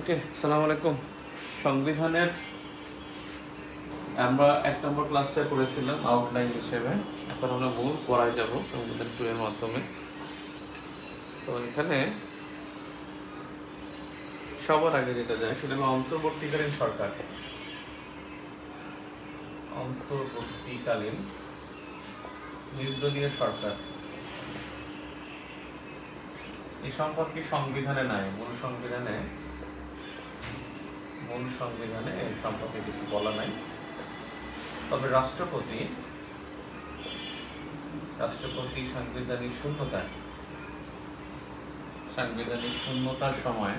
ওকে, আসসালামু আলাইকুম। সংবিধানের আমরা 1 নম্বর ক্লাসটা করেছিলাম আউটলাইন হিসেবে। এখন আমরা মূল পড়ায় যাব সংবিধান 2 এর মাধ্যমে। তো এখানে সবার আগে যেটা যায় সেটা হলো অন্তর্বর্তীকালীন সরকার। অন্তর্বর্তীকালীন নির্দলীয় সরকার এই সম্পর্কে সংবিধানে নাই। মূল সংবিধানে এই সম্পর্কে কিছু বলা নাই। তবে রাষ্ট্রপতি সাংবিধানিক শূন্যতার সময়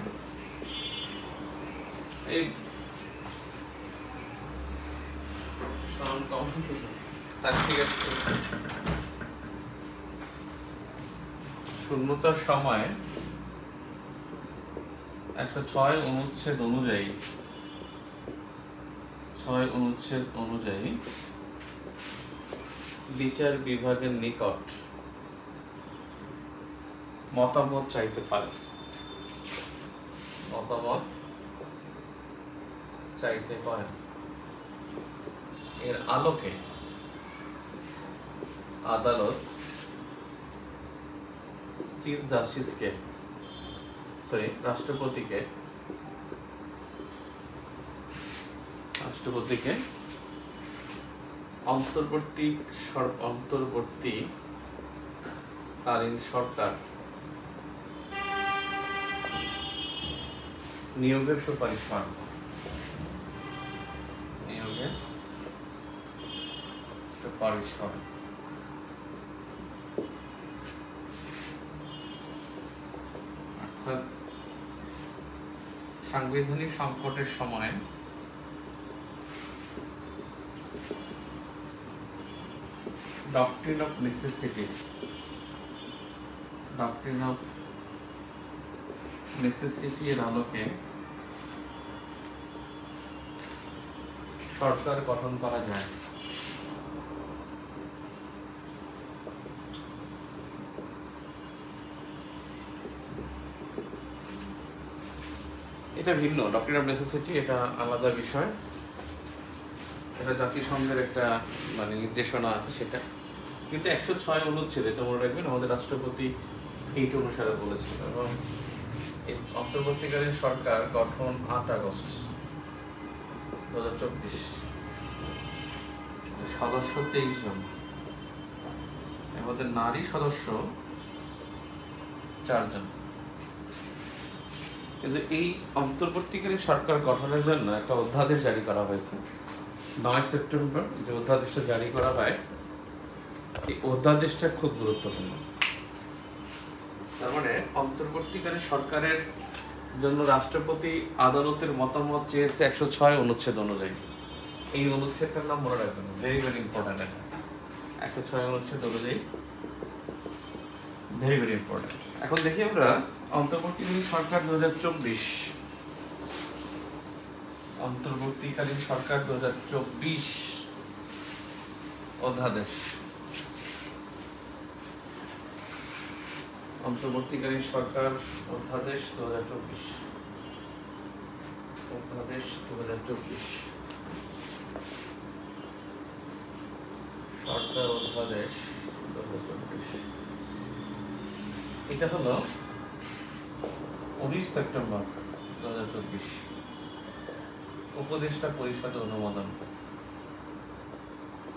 এই শূন্যতার সময় 106 অনুচ্ছেদ অনুযায়ী বিচার বিভাগের নিকট মতামত চাইতে পারে। এর আলোকে আদালত চিফ জাস্টিসকে রাষ্ট্রপতিকে অন্তর্বর্তীকালীন সরকার নিয়োগের সুপারিশ করেন। অর্থাৎ সাংবিধানিক সংকটের সময় ডক্ট্রিন অফ নেসেসিটি এর আলোকে সরকার গঠন করা যায়। এটা ভিন্ন, ডক্ট্রিন অফ নেসেসিটি এটা আলাদা বিষয়। এটা জাতিসংঘের একটা নির্দেশনা আছে সেটা, কিন্তু 106 অনুচ্ছেদ এটা মনে রাখবেন আমাদের রাষ্ট্রপতি এইটা অনুসারে বলেছিল। এবং এই অন্তর্বর্তীকালীন সরকার গঠন 8 আগস্ট 2024। সদস্য 23 জন, এর মধ্যে নারী সদস্য 4 জন। কিন্তু এই অন্তর্বর্তীকালীন সরকার গঠনের জন্য একটা অধ্যাদেশ জারি করা হয়েছে 9 সেপ্টেম্বর। যে অধ্যাদেশটা জারি করা হয়, এই অধ্যাদেশটা খুব গুরুত্বপূর্ণ। তার মানে অন্তর্বর্তীকালীন সরকারের জন্য রাষ্ট্রপতি আদালতের মতামত চেয়েছে 106 অনুচ্ছেদ অনুযায়ী। এই অনুচ্ছেদটার নাম মনে রাখবেন, ভেরি ভেরি ইম্পর্টেন্ট। 106 অনুচ্ছেদ অনুযায়ী ভেরি ভেরি ইম্পর্টেন্ট। এখন দেখি আমরা অন্তর্বর্তীকালীন সরকার 2024, অন্তর্বর্তীকালীন সরকার 2024 অধ্যাদেশ। অন্তর্বর্তীকালীন সরকার অধ্যাদেশ 2024 সরকার অধ্যাদেশ 2024। এটা হলো 19 সেপ্টেম্বর 2024 উপদেষ্টা পরিষদের অনুমোদন।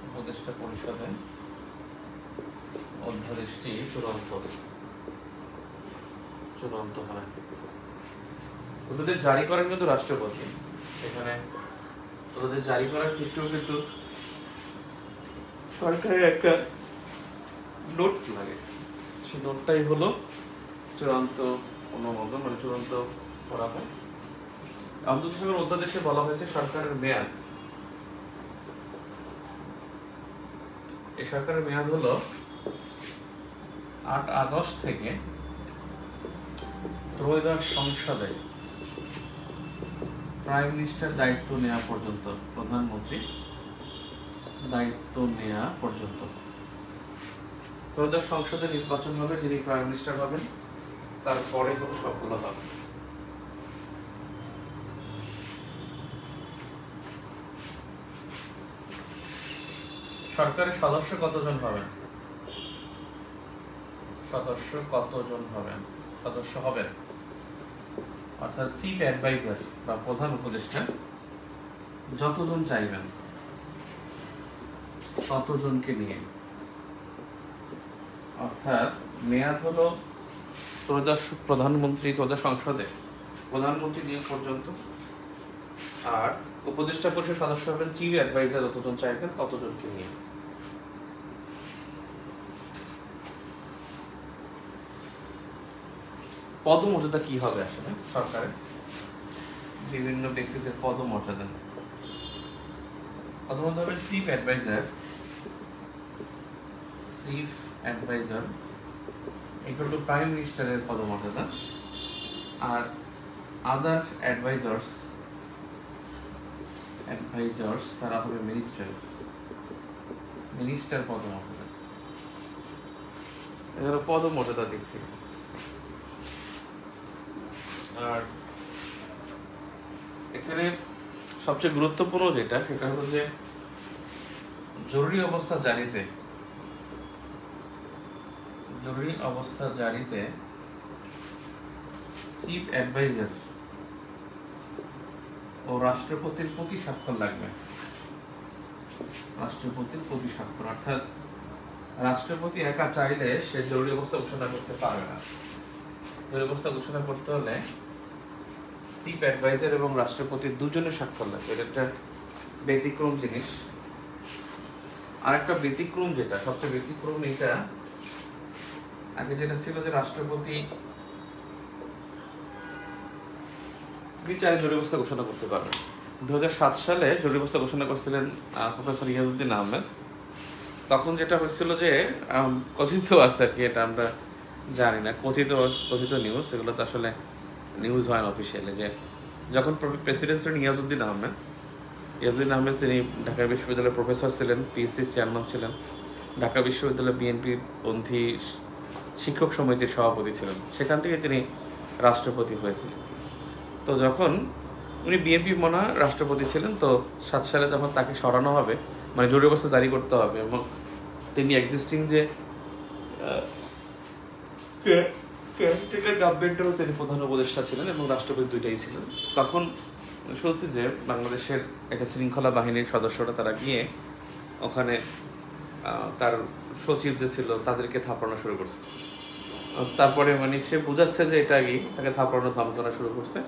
উপদেষ্টা পরিষদে অধ্যাদেশটি চূড়ান্ত হয়। ওদের জারি করেন কিন্তু রাষ্ট্রপতি। সেখানে ওদের জারি করার ক্ষেত্রেও কিন্তু সরকারের একটা নোট লাগে। সেই নোটটাই হলো চূড়ান্ত অনুমোদন, চূড়ান্ত করা হয়। অন্তর্বর্তীকালীন অধ্যাদেশে বলা হয়েছে সরকারের মেয়াদ। এই সরকারের মেয়াদ হলো 8 আগস্ট থেকে ত্রয়োদশ সংসদে প্রাইম মিনিস্টার দায়িত্ব নেওয়া পর্যন্ত, প্রধানমন্ত্রী দায়িত্ব নেওয়া পর্যন্ত। ত্রয়োদশ সংসদে নির্বাচন হবে, যিনি প্রাইম মিনিস্টার হবেন, তারপরে সবগুলো হবে। সরকারের সদস্য কতজন হবেন? সদস্য কতজন হবেন? সদস্য হবেন অর্থাৎ চিফ অ্যাডভাইজার বা প্রধান উপদেষ্টা যতজন চাইবেন ততজনকে নিয়ে, অর্থাৎ মেয়াদ হলো প্রধানমন্ত্রী সংসদে প্রধানমন্ত্রী নিয়োগ পর্যন্ত, আর উপদেষ্টা পরিষদ সদস্য হবেন চিফ অ্যাডভাইজার যতজন চাইবেন ততজনকে নিয়ে। পদমর্যাদা কি হবে আসলে সরকারের? বিভিন্ন ব্যক্তিদের পদমর্যাদা প্রথমত হবে chief adviser equal to prime মিনিস্টারের পদমর্যাদা, আর আদার অ্যাডভাইজার্স তারা হবে মিনিস্টার পদমর্যাদা। এগুলো পদমর্যাদা দিক থেকে। আর এখানে সবচেয়ে গুরুত্বপূর্ণ যেটা সেটা হলো যে জরুরি অবস্থা জারিতে চিফ অ্যাডভাইজার ও রাষ্ট্রপতির প্রতি স্বাক্ষর লাগবে। অর্থাৎ রাষ্ট্রপতি একা চাইলে সে জরুরি অবস্থা ঘোষণা করতে পারবে না। জরুরি অবস্থা ঘোষণা করতে হলে চিফ অ্যাডভাইজার এবং রাষ্ট্রপতির দুজনের স্বাক্ষর লাগবে। এটা একটা ব্যতিক্রম জিনিস। আরেকটা ব্যতিক্রম যেটা সবচেয়ে ব্যতিক্রম এটা, আগে যেটা ছিল যে রাষ্ট্রপতি চাইলে জরুরি অবস্থা ঘোষণা করতে পারবে। 2007 সালে জরুরি অবস্থা ঘোষণা করছিলেন প্রফেসর ইয়াজউদ্দিন আহমেদ। তখন যেটা হয়েছিল যে কথিত আছে আর কি, এটা আমরা জানি না, কথিত নিউজ, এগুলো তো আসলে নিউজ হয় না অফিসিয়ালি, যে যখন প্রেসিডেন্ট ছিলেন ইয়াজউদ্দিন আহমেদ তিনি ঢাকা বিশ্ববিদ্যালয়ের প্রফেসর ছিলেন, পিএসসি চেয়ারম্যান ছিলেন, ঢাকা বিশ্ববিদ্যালয় বিএনপি পন্থী শিক্ষক সমিতির সভাপতি ছিলেন, সেখান থেকে তিনি রাষ্ট্রপতি হয়েছিলেন। তো যখন উনি বিএনপি মনে হয় রাষ্ট্রপতি ছিলেন, তো 7 সালে যখন তাকে সরানো হবে, মানে জরুরি অবস্থা জারি করতে হবে, এবং তিনি এক্সিস্টিং যে গভর্নমেন্টেরও তিনি প্রধান উপদেষ্টা ছিলেন এবং রাষ্ট্রপতি দুইটাই ছিলেন, তখন শুনছি যে বাংলাদেশের একটা শৃঙ্খলা বাহিনীর সদস্যরা তারা গিয়ে ওখানে তার সচিব যে ছিল তাদেরকে থাপড়ানো শুরু করছে। তারপরে মানে সে বোঝাচ্ছে যে এটা আগে তাকে থাপড়ানো ধমকানো শুরু করছে,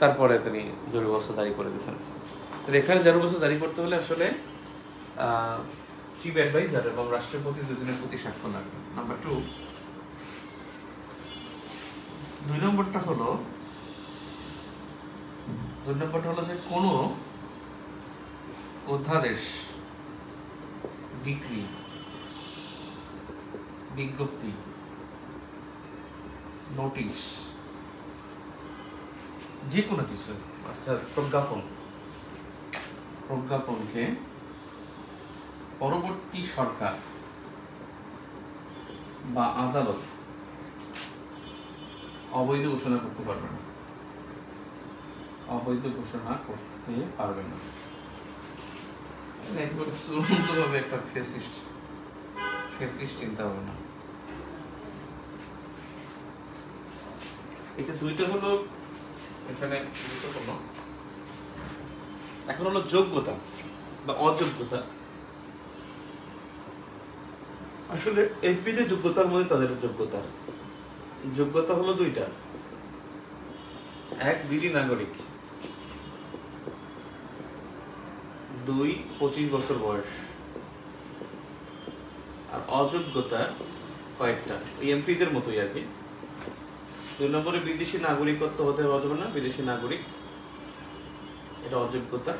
তারপরে তিনি জরুরি অবস্থা জারি করে দিয়েছেন। এখানে জরুরি অবস্থা জারি করতে হলে আসলে চিফ অ্যাডভাইজার এবং রাষ্ট্রপতি দুজনের প্রতি স্বাক্ষর লাগবে। নাম্বার 2, 2 নম্বরটা হলো যে কোনো অধ্যাদেশ, ডিক্রি, বিজ্ঞপ্তি, নোটিশ, যে কোনো কিছু, অর্থাৎ প্রজ্ঞাপনকে পরবর্তী সরকার বা আদালত অবৈধ ঘোষণা করতে পারবে না। একবারে চূড়ান্তভাবে একটা ফেসিস্ট চিন্তা ভাবনা। এটা দুইটা হলো এখানে গুরুত্বপূর্ণ। এখন হলো যোগ্যতা বা অযোগ্যতা। আসলে এমপিদের যোগ্যতার মধ্যে তাদের যোগ্যতা হলো দুইটা। এক, বিধি নাগরিক, 2, 25 বছর বয়স। আর অযোগ্যতা কয়েকটা, এমপিদের মতোই আর কি। 2 নম্বরে বিদেশি নাগরিকত্ব হতে হবে না, বিদেশি নাগরিক, এটা অযোগ্যতা,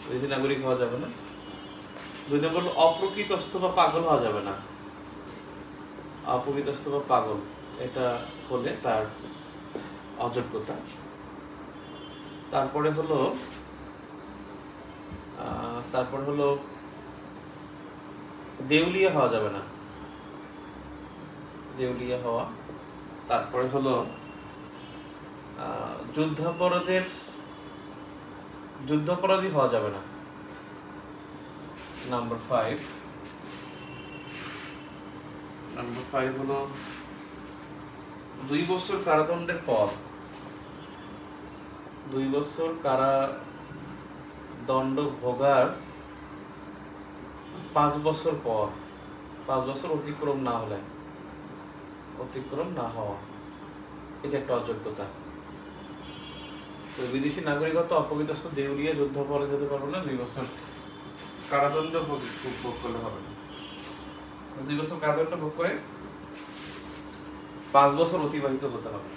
বিদেশি নাগরিক হওয়া যাবে না। 2 নম্বর অপ্রকৃতস্থ বা পাগল হওয়া যাবে না, অপ্রকৃতস্থ বা পাগল এটা হলে তার অযোগ্যতা। তারপরে হলো দেউলিয়া হওয়া যাবে না, দেউলিয়া হওয়া। তারপরে হলো যুদ্ধাপরাধী হওয়া যাবে না। নাম্বার 5, নাম্বার 5 হলো 2 বছর কারাদণ্ডের পর 2 বছর কারাদণ্ড ভোগার 5 বছর পর 5 বছর অতিক্রম না হওয়া, এটা একটা অযোগ্যতা। তো বিদেশি নাগরিকত্ব অপকৃতস্থ দেউলিয়া যুদ্ধাপরাধ যেতে পারবে না, 2 বছর কারাদণ্ড ভোগ করলে হবে না। 2 বছর কারাদণ্ড ভোগ করে 5 বছর অতিবাহিত হতে হবে।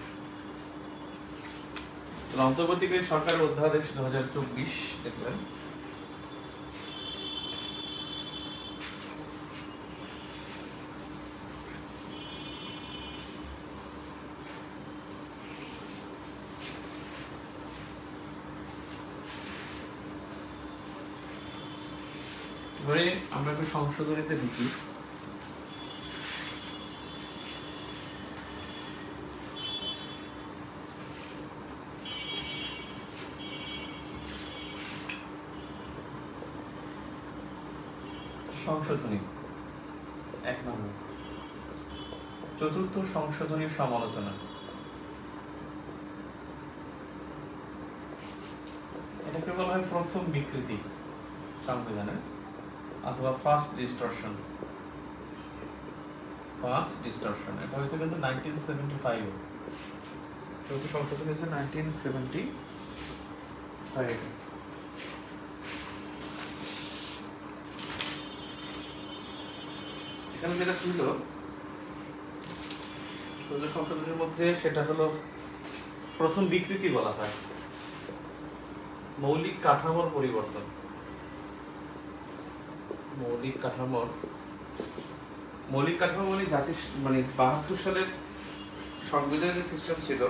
অন্তর্বর্তীকালীন সরকারের অধ্যাদেশ 2024 দেখলেন, এবারে আমরা একটু সংশোধনীতে ঢুকি। সংশোধনী 1 নম্বর, চতুর্থ সংশোধনীর সমালোচনা। এটাকে বলা হয় প্রথম বিকৃতি সংবিধানের, অথবা ফার্স্ট ডিস্টরশন। এটা হয়েছে কিন্তু 1975 চতুর্থ সংশোধনী হয়েছে 1975। এখানে যেটা ছিল সংশোধনের মধ্যে, সেটা হলো প্রথম বিকৃতি বলা হয় মৌলিক কাঠামোর পরিবর্তন। মৌলিক কাঠামো মানে জাতির মানে 72 সালের সংবিধানের সিস্টেম ছিল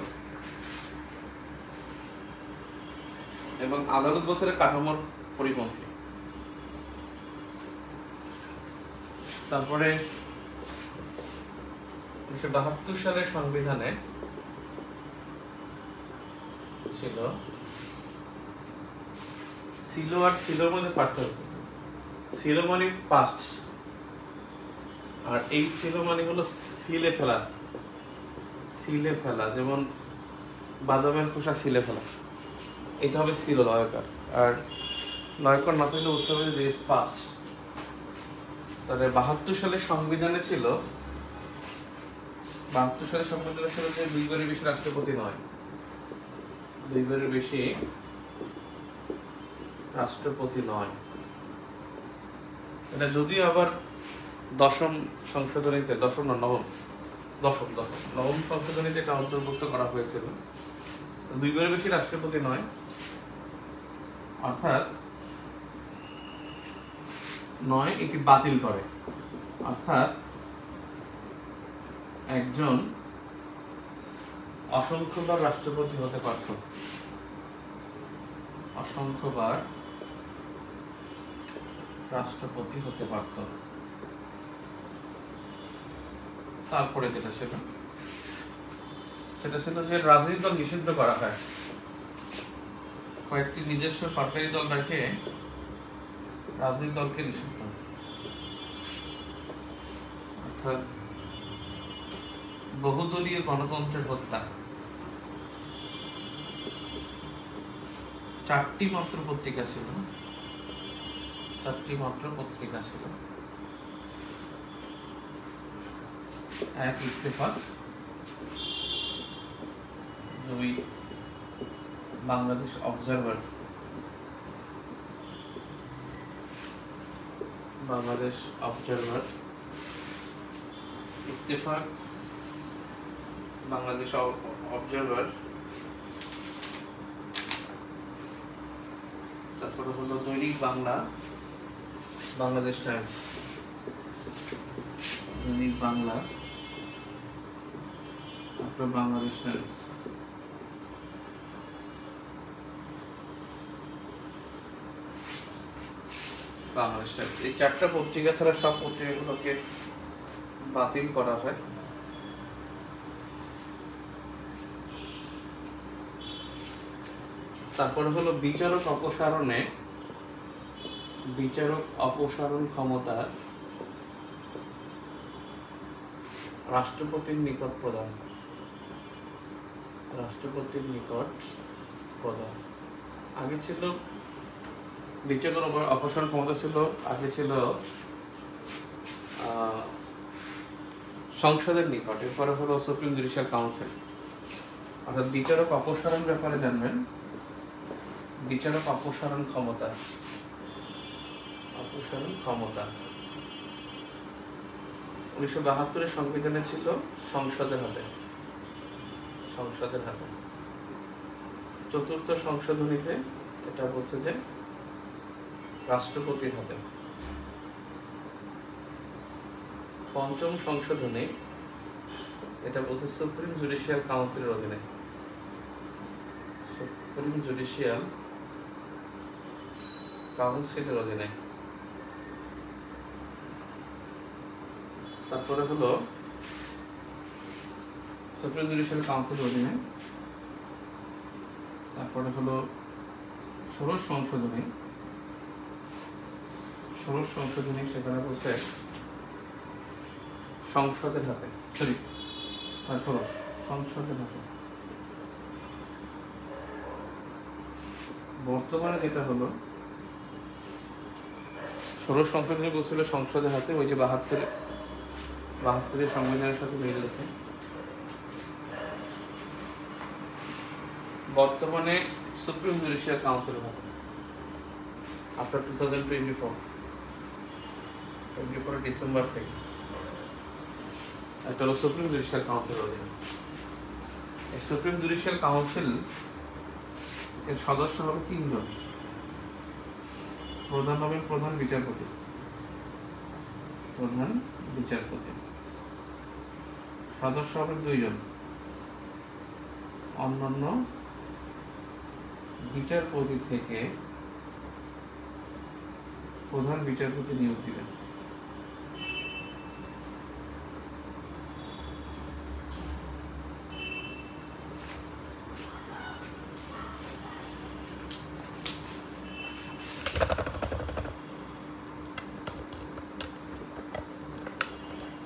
এবং আদালত বছরের কাঠামোর পরিপন্থী। তারপরে 1972 সালের সংবিধানে ছিল আর সিলোর মধ্যে পার্থক্য। সিলো মানে পাস্ট, আর এই সিলো মানে হলো সিলে ফেলা, যেমন বাদামের খোসা সিলে ফেলা, এটা হবে সিলো লয়কার। আর লয়কার না থাকলে বুঝতে হবে যে পাস্ট। তাহলে 72 সালের সংবিধানে ছিল যে 2বারের বেশি রাষ্ট্রপতি নয়, 2বারের বেশি রাষ্ট্রপতি নয়। এটা যদিও আবার নবম সংশোধনীতে এটা অন্তর্ভুক্ত করা হয়েছিল, 2বারের বেশি রাষ্ট্রপতি নয়, অর্থাৎ এটি বাতিল করে। অর্থাৎ একজন অসংখ্যবার রাষ্ট্রপতি হতে পারত, তারপরে যেটা ছিল সেটা ছিল যে রাজনৈতিক দল নিষিদ্ধ করা হয়, কয়েকটি নিজস্ব সরকারি দল রেখে রাজনৈতিক দলকে নিষিদ্ধ। অর্থাৎ বহুদলীয় গণতন্ত্রের হত্যা। 4টি মাত্র পত্রিকা ছিল, এক ইত্তেফাক, 2 বাংলাদেশ অবজারভার, ইত্তেফাক, বাংলাদেশ অবজারভার, তারপরে হলো দৈনিক বাংলা, বাংলাদেশ টাইমস, তারপরে বাংলাদেশ টাইমস। এই 4টা পত্রিকা ছাড়া সব পত্রিকাগুলোকে বাতিল করা হয়। তারপরে হলো বিচারক অপসারণ ক্ষমতা রাষ্ট্রপতির নিকট প্রদান, রাষ্ট্রপতির নিকট প্রদান। আগে ছিল বিচারের অপসারণ ক্ষমতা ছিল, আগে ছিল সংসদের নিকট, এরপরে হলো সুপ্রিম জুডিশিয়াল কাউন্সিল। অর্থাৎ বিচারক অপসারণ ব্যাপারে জানবেন, বিচারক অপসারণ ক্ষমতা, অপসারণ ক্ষমতা 1972 সংবিধানে ছিল সংসদের হাতে, সংসদের হাতে। চতুর্থ সংশোধনীতে এটা বলছে যে রাষ্ট্রপতির হাতে। পঞ্চম সংশোধনী এটা বলছে সুপ্রিম জুডিশিয়াল কাউন্সিলের অধীনে, সুপ্রিম জুডিশিয়াল কাউন্সিলের অধীনে। তারপরে হলো সুপ্রিম জুডিশিয়াল কাউন্সিলের অধীনে, তারপরে হলো ষোড়শ সংশোধনী, ষোড়শ সংশোধনী সেখানে বলছে সংসদের হাতে, সরি ষোড়শ সংসদের হাতে। বর্তমানে যেটা হলো ষোড়শ সংশোধনী বলছিল সংসদের হাতে, ওই যে 72 সংবিধানের সাথে মিল রেখে। বর্তমানে সুপ্রিম জুডিশিয়াল কাউন্সিলের হাতে আফটার 2024 ডিসেম্বর থেকে। এটা হলো সুপ্রিম জুডিশিয়াল কাউন্সিলের অধীনে। এই সুপ্রিম জুডিশিয়াল কাউন্সিল এর সদস্য হবে 3 জন। প্রধান হবেন প্রধান বিচারপতি, প্রধান বিচারপতি। সদস্য হবেন 2 জন, অন্যান্য বিচারপতি থেকে প্রধান বিচারপতি নিয়োগ দিবেন।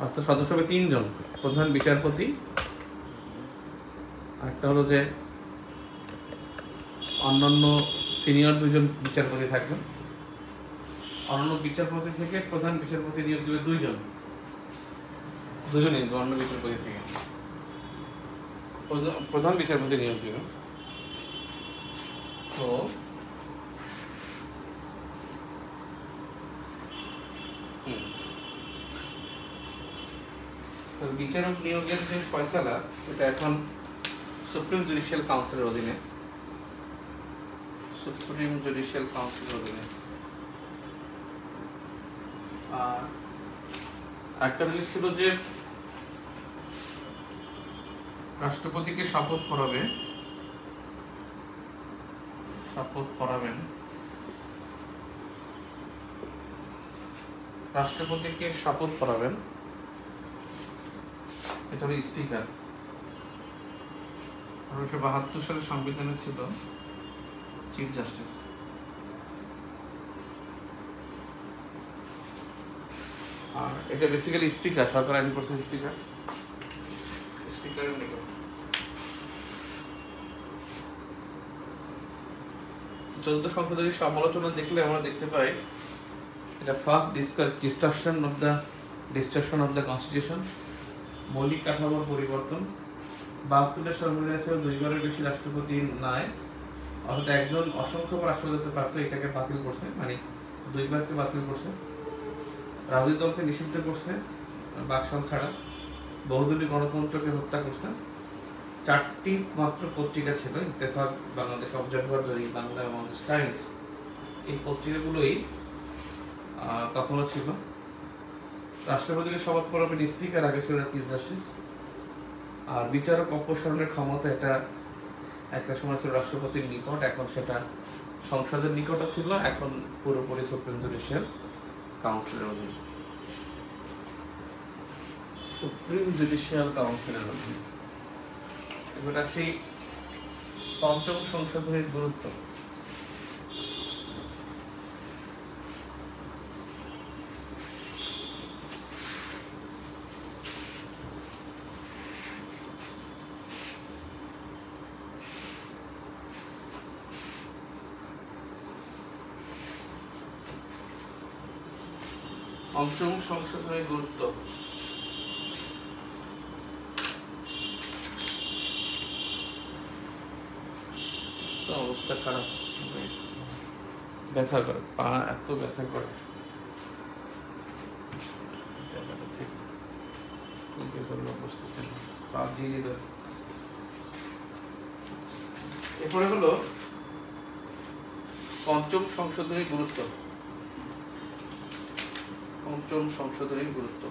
অর্থাৎ সদস্য হবে 3 জন, প্রধান বিচারপতি, একটা হলো যে অন্যান্য সিনিয়র 2 জন বিচারপতি থাকবেন। অন্যান্য বিচারপতি থেকে প্রধান বিচারপতি নিয়োগ দেবে 2 জন, 2 জনই অন্য বিচারপতি থেকে প্রধান বিচারপতি নিয়োগ দেবে। তো বিচারক নিয়োগের যে ফয়সালা, এটা এখন সুপ্রিম জুডিশিয়াল কাউন্সিলের অধীনে, সুপ্রিম জুডিশিয়াল কাউন্সিলের অধীনে। আর একটা জিনিস ছিল যে রাষ্ট্রপতিকে শপথ পড়াবে, শপথ পড়াবেন, রাষ্ট্রপতিকে শপথ পড়াবেন, এটা হলো স্পিকার। 1972 সালের সংবিধানে ছিল চিফ জাস্টিস। আর এটা বেসিক্যালি স্পিকার, সরকার আইন করছে স্পিকার, স্পিকারের নিকট। চতুর্থ সংশোধনীর সমালোচনা দেখলে আমরা দেখতে পাই এটা first destruction of the constitution, মৌলিক কাঠামোর পরিবর্তন। 72 সংবিধানে ছিল 2বারের বেশি রাষ্ট্রপতি নাই, অর্থাৎ একজন অসংখ্যবার রাষ্ট্রপতিত্ব প্রাপ্ত, এটাকে বাতিল করছে, মানে 2বারকে বাতিল করছে। রাজনৈতিক দলকে নিষিদ্ধ করছে, বাকশাল ছাড়া। বহুদলীয় গণতন্ত্রকে হত্যা করছে। 4টি মাত্র পত্রিকা ছিল, ইত্তেফাক, বাংলাদেশ অবজারভার, দৈনিক বাংলা এবং টাইমস। এই পত্রিকাগুলোই তখনও ছিল। রাষ্ট্রপতিকে শপথ পড়াবেন স্পিকার, আগে ছিল চিফ জাস্টিস। আর বিচারক অপসারণের ক্ষমতা এটা একটা সময় ছিল রাষ্ট্রপতির নিকট, এখন সেটা সংসদের নিকটও ছিল, এখন পুরোপুরি সুপ্রিম জুডিশিয়াল কাউন্সিলের অধীনে। সুপ্রিম জুডিশিয়াল কাউন্সিলের অধীনে। এবার আসি পঞ্চম সংশোধনীর গুরুত্ব। পঞ্চম সংশোধনের গুরুত্ব। তো অবস্থা খারাপ, ব্যথা করে, পা এত ব্যথা করে, এরপরে হলো পঞ্চম সংশোধনীর গুরুত্ব। পঞ্চম সংশোধনীর গুরুত্ব।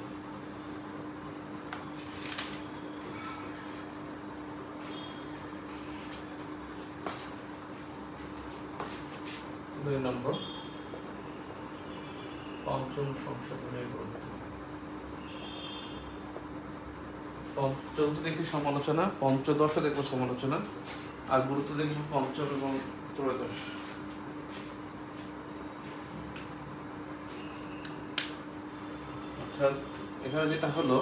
দুই নম্বর, পঞ্চম সংশোধনীর গুরুত্ব। চতুর্থ দেখি সমালোচনা, পঞ্চদশ দেখবো সমালোচনা, আর গুরুত্ব দেখবো পঞ্চম এবং ত্রয়োদশ। অর্থাৎ এখানে যেটা হলো,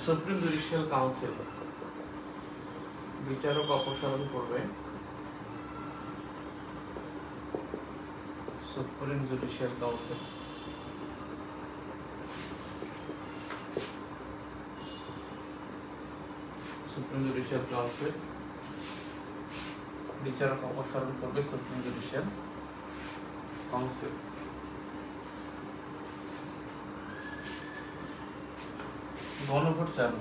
সুপ্রিম জুডিশিয়াল কাউন্সিল বিচারক অপসারণ করবে। সুপ্রিম জুডিশিয়াল কাউন্সিল বিচারক অপসারণ করবে সুপ্রিম জুডিশিয়াল কাউন্সিল। গণভোট চালু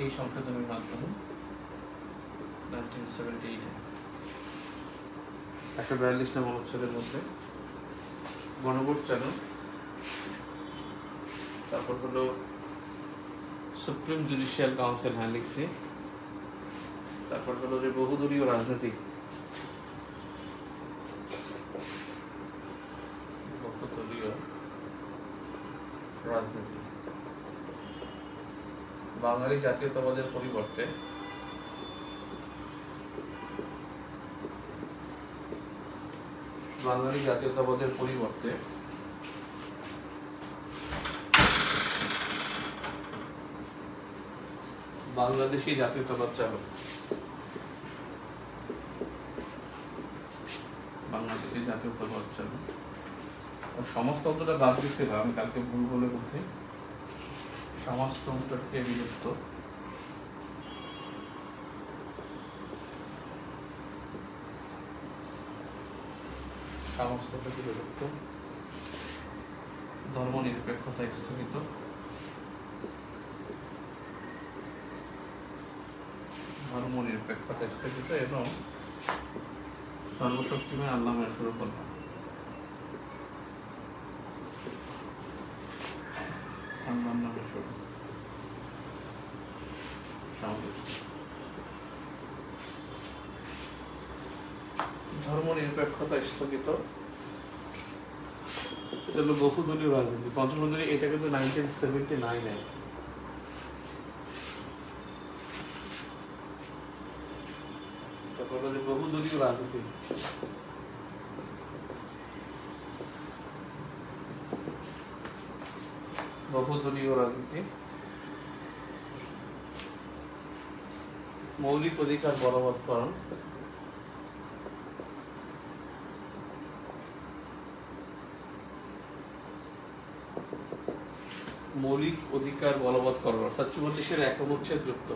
এই সংশোধনের মাধ্যমে 1978 142 নং অনুচ্ছেদের মধ্যে গণভোট চালু। তারপর হলো সুপ্রিম জুডিশিয়াল কাউন্সিল, হ্যাঁ লিখছি। তারপর হলো যে বহুদলীয় রাজনীতি, বাঙালি জাতীয়তাবাদের পরিবর্তে বাংলাদেশি জাতীয়তাবাদ চালু। বাংলাদেশি জাতীয়তাবাদ চালু। সমাজতন্ত্রটা বাদ দিচ্ছিল, আমি কালকে ভুল বলে বলছি, সমাজতন্ত্রকে বিলুপ্ত। সমাজতন্ত্রকে বিলুপ্ত, ধর্ম নিরপেক্ষতা স্থগিত, ধর্ম নিরপেক্ষতা স্থগিত এবং সর্বশক্তিময় আল্লাহ মেনে শুরু করলাম। ধর্ম নিরপেক্ষতা স্থগিত, এটা হলো বহুদলীয় রাজনীতি। পঞ্চমদলী এটা কিন্তু 1979 বহুদলীয় রাজনীতি। বহুদলীয় রাজনীতি, মৌলিক অধিকার বলবৎকরণ, মৌলিক অধিকার বলবৎকরণ অর্থাৎ 44-এর 1 অনুচ্ছেদ যুক্ত,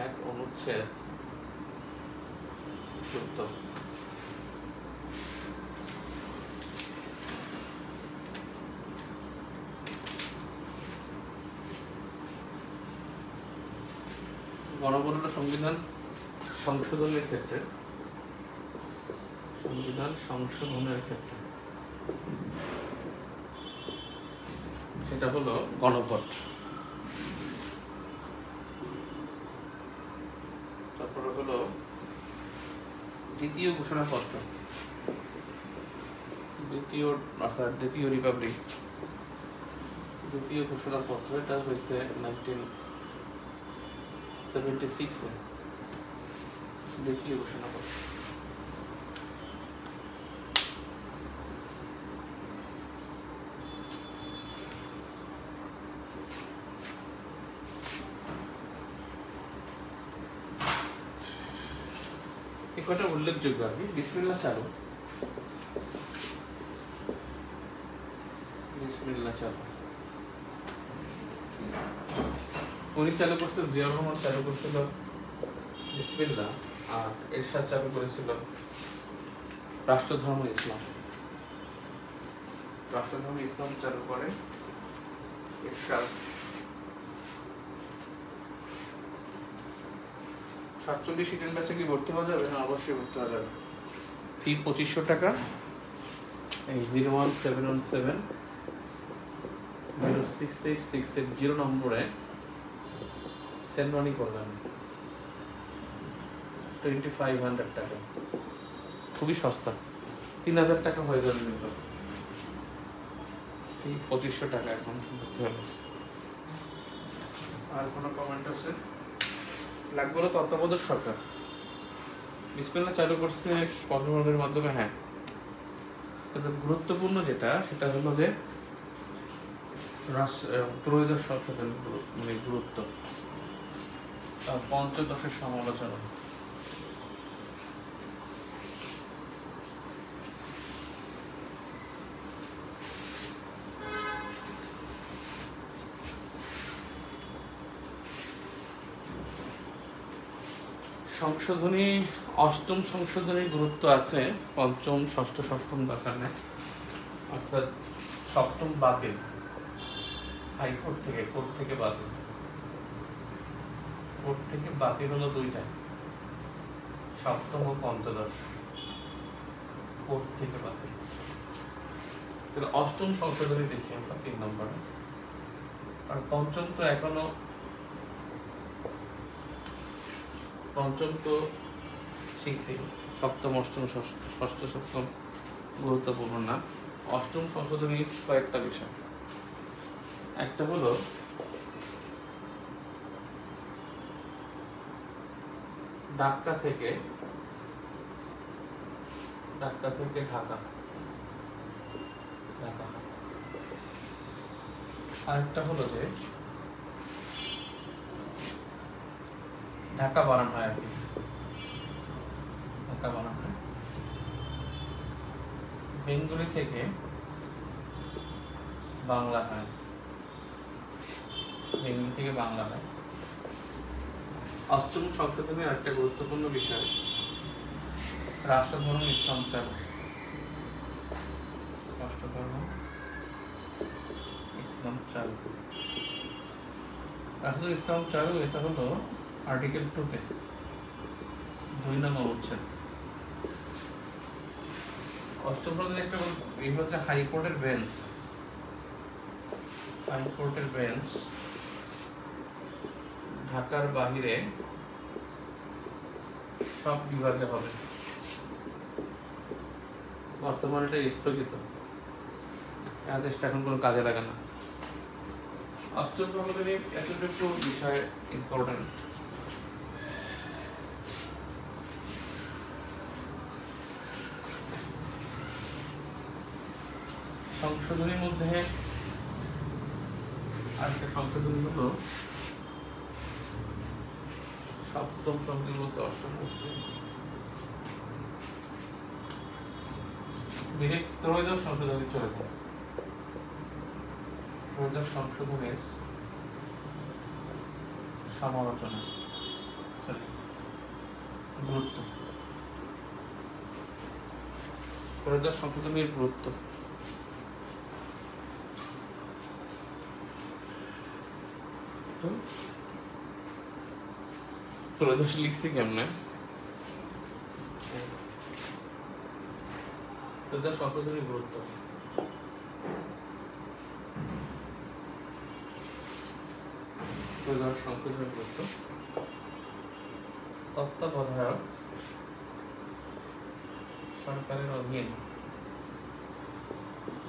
1 অনুচ্ছেদ যুক্ত। গণভোট হলো সংবিধান সংশোধনের ক্ষেত্রে, সংবিধান সংশোধনের ক্ষেত্রে সেটা হলো গণভোট। তারপরে হলো দ্বিতীয় ঘোষণাপত্র, দ্বিতীয় রিপাবলিক, দ্বিতীয় ঘোষণাপত্র। এটা হয়েছে 1976 দ্বিতীয় ঘোষণাপত্র। কটা উল্লেখযোগ্য আর কি। বিসমিল্লাহ চালু, বিসমিল্লাহ চালু। উনি চালু করছিল, জিয়াউর রহমান চালু করছিল বিসমিল্লাহ, আর এরশাদ চালু করেছিল রাষ্ট্রধর্ম ইসলাম। রাষ্ট্রধর্ম ইসলাম চালু করে এরশাদ। 47 ইডেন ব্যাচে কি ভর্তি হওয়া যাবে? হ্যাঁ, অবশ্যই ভর্তি হওয়া যাবে। ফি 2500 টাকা। এই 01717068680 নম্বরে সেন্ড মানি করলাম 2500 টাকা, খুবই সস্তা, 3000 টাকা হয়ে যাবে কিন্তু। ফি 2500 টাকা এখন ভর্তি হলো। আর কোনো কমেন্ট আছে? লাগবে হলো তত্ত্বাবধায়ক সরকার বিসমিল্লাহ চালু করছে কর্মকর্তাদের মাধ্যমে। হ্যাঁ, কিন্তু গুরুত্বপূর্ণ যেটা সেটা হলো যে ত্রয়োদশ সংশোধন মানে গুরুত্ব, পঞ্চদশের সমালোচনা। সংশোধনী, অষ্টম সংশোধনীর গুরুত্ব আছে পঞ্চম, ষষ্ঠ, সপ্তম দশানে, অর্থাৎ সপ্তম বাতিল হাইকোর্ট থেকে, কোর্ট থেকে বাতিল। কোর্ট থেকে বাতিল হলো দুইটা, সপ্তম ও পঞ্চদশ, কোর্ট থেকে বাতিল। তাহলে অষ্টম সংশোধনী দেখি আমরা 3 নম্বরে। আর পঞ্চম তো এখনো, পঞ্চম তো শিখছি, সপ্তম, অষ্টম, ষষ্ঠ, সপ্তম গুরুত্বপূর্ণ না। অষ্টম সংশোধনীর কয়েকটা বিষয়, একটা হলো ঢাকা থেকে ঢাকা। আরেকটা হলো যে ঢাকা বানানো হয় আর কি, ঢাকা বানানো হয় বেঙ্গলি থেকে বাংলা হয়, বেঙ্গলি থেকে বাংলা হয়। অষ্টম সংশোধনের একটা গুরুত্বপূর্ণ বিষয় রাষ্ট্রধর্ম ইসলাম চালু। রাষ্ট্রধর্ম ইসলাম চালু, রাষ্ট্রধর্ম ইসলাম চালু, এটা হলো আর্টিকেল 2-তে 2 নম্বর অনুচ্ছেদ। অষ্টম সংশোধনের একটা এই হচ্ছে হাইকোর্টের বেঞ্চ। হাইকোর্টের বেঞ্চ ঢাকার বাহিরে সব বিভাগে হবে। বর্তমানে এটা স্থগিত, আদেশটা এখন কোনো কাজে লাগে না। অষ্টম সংশোধনী এতটুকু বিষয় ইম্পর্টেন্ট। সংশোধনীর মধ্যে আরেকটা সংশোধনী হলো সপ্তম সংশোধনী বলছে, অষ্টম বলছে ডিরেক্ট ত্রয়োদশ সংশোধনী চলে যায়। ত্রয়োদশ সংশোধনের সমালোচনা, গুরুত্ব, ত্রয়োদশ সংশোধনীর গুরুত্ব। ত্রয়োদশ লিখছি কেমনে? ত্রয়োদশ সংশোধনীর গুরুত্ব, ত্রয়োদশ সংশোধনীর গুরুত্ব। তত্ত্বাবধায়ক সরকারের অধীন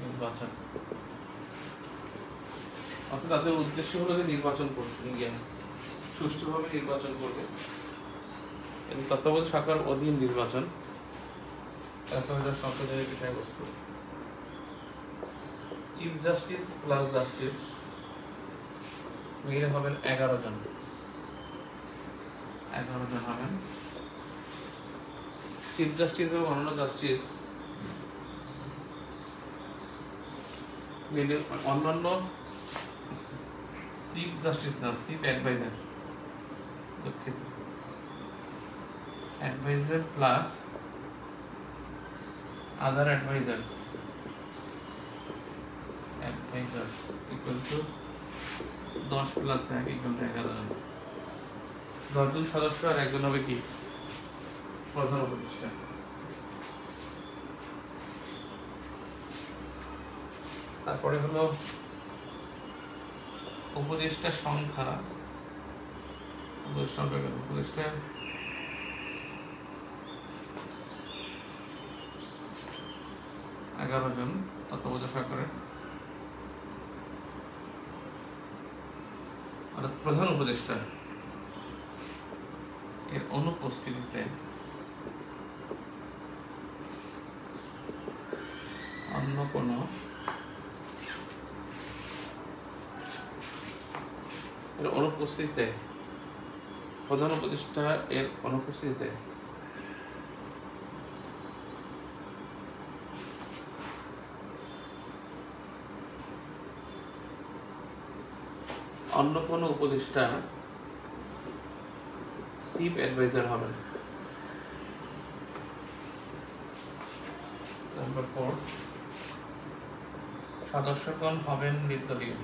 নির্বাচন, অর্থাৎ তাদের উদ্দেশ্য হলো যে নির্বাচন করবে, সুষ্ঠুভাবে নির্বাচন করবে। তত্ত্বাবধায়ক সরকার অধীন নির্বাচন সংশোধনের বিষয়বস্তু। চিফ জাস্টিস প্লাস জাস্টিস মিলে হবেন 11 জন। 11 জন হবেন চিফ জাস্টিস এবং অন্যান্য জাস্টিস অন্যান্য চিফ জাস্টিস না, চিফ অ্যাডভাইজার, দুঃখিত, adviser plus other advisers equal to 10 প্লাস 1 ইকুয়াল টু 11 জন। 10 জন সদস্য আর একজন হবে কি প্রধান উপদেষ্টা। তারপরে হলো উপদেষ্টার সংখ্যা, উপদেষ্টা 11 জন তত্ত্বাবধায়ক সরকারের। অর্থাৎ প্রধান উপদেষ্টা এর অনুপস্থিতিতে অন্য কোনো অনুপস্থিতিতে প্রধান উপদেষ্টা এর অনুপস্থিতিতে অন্য কোনো উপদেষ্টা চিফ অ্যাডভাইজার হবেন। নাম্বার 4, সদস্যগণ হবেন নির্দলীয়।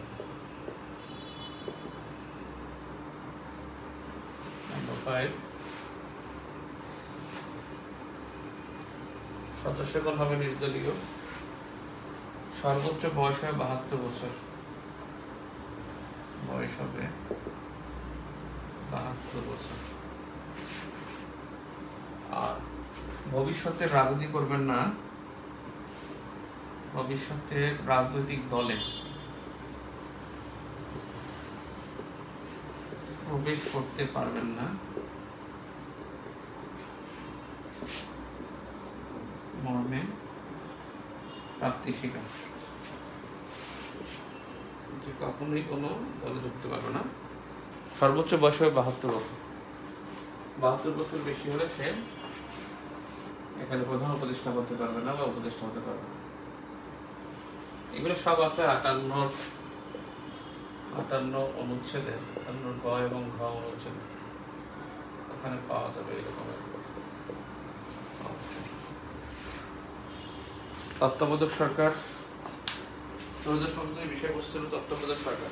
নাম্বার 5, সদস্যগণ হবেন নির্দলীয়, সর্বোচ্চ বয়স হবে 72 বছর, বয়স হবে 72 বছর। আর ভবিষ্যতে রাজনীতি করবেন না, ভবিষ্যতে রাজনৈতিক দলে প্রবেশ করতে পারবেন না, মর্মে প্রাপ্তি স্বীকার। কখনোই কোনো দলে ঢুকতে পারবে না। সর্বোচ্চ বয়স হবে 72 বছর। 72 বছর বেশি হলে সে এখানে প্রধান উপদেষ্টা হতে পারবে না বা উপদেষ্টা হতে পারবে না। এগুলো সব আছে 58 অনুচ্ছেদে, 58 গ এবং ঘ অনুচ্ছেদে ওখানে পাওয়া যাবে এরকম অবস্থা। তত্ত্বাবধায়ক সরকার, বিষয়বস্তু তত্ত্বাবধায়ক সরকার,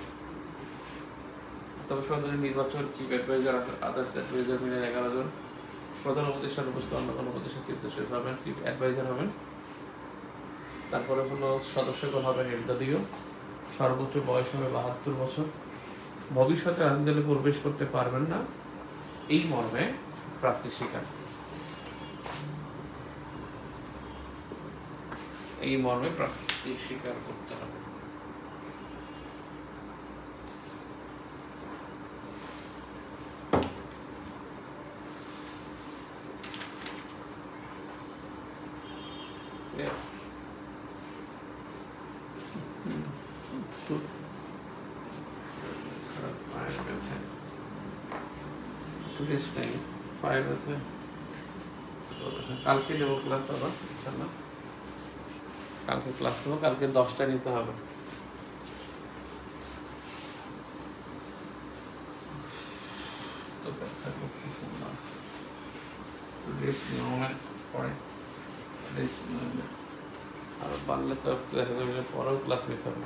তত্ত্বাবধায়ক সরকারের নির্বাচন, চিফ অ্যাডভাইজার, আদার্স অ্যাডভাইজার মিলে 11 জন, প্রধান উপদেষ্টার উপস্থিত অন্য কোনো উপদেষ্টা চিফ জাস্টিস হবেন, চিফ অ্যাডভাইজার হবেন। তারপরে হলো সদস্যগণ হবে নির্দলীয়, সর্বোচ্চ বয়স হবে 72 বছর, ভবিষ্যতে রাজনৈতিক দলে প্রবেশ করতে পারবেন না, এই মর্মে প্রাপ্তি স্বীকার। এই মর্মে প্রাপ্তি স্বীকার করতে হবে। কালকে নেবো ক্লাস আবার, কালকে ক্লাস নেবো, কালকে 10টা নিতে হবে। আর পারলে তো পরেও ক্লাস মিস হবে।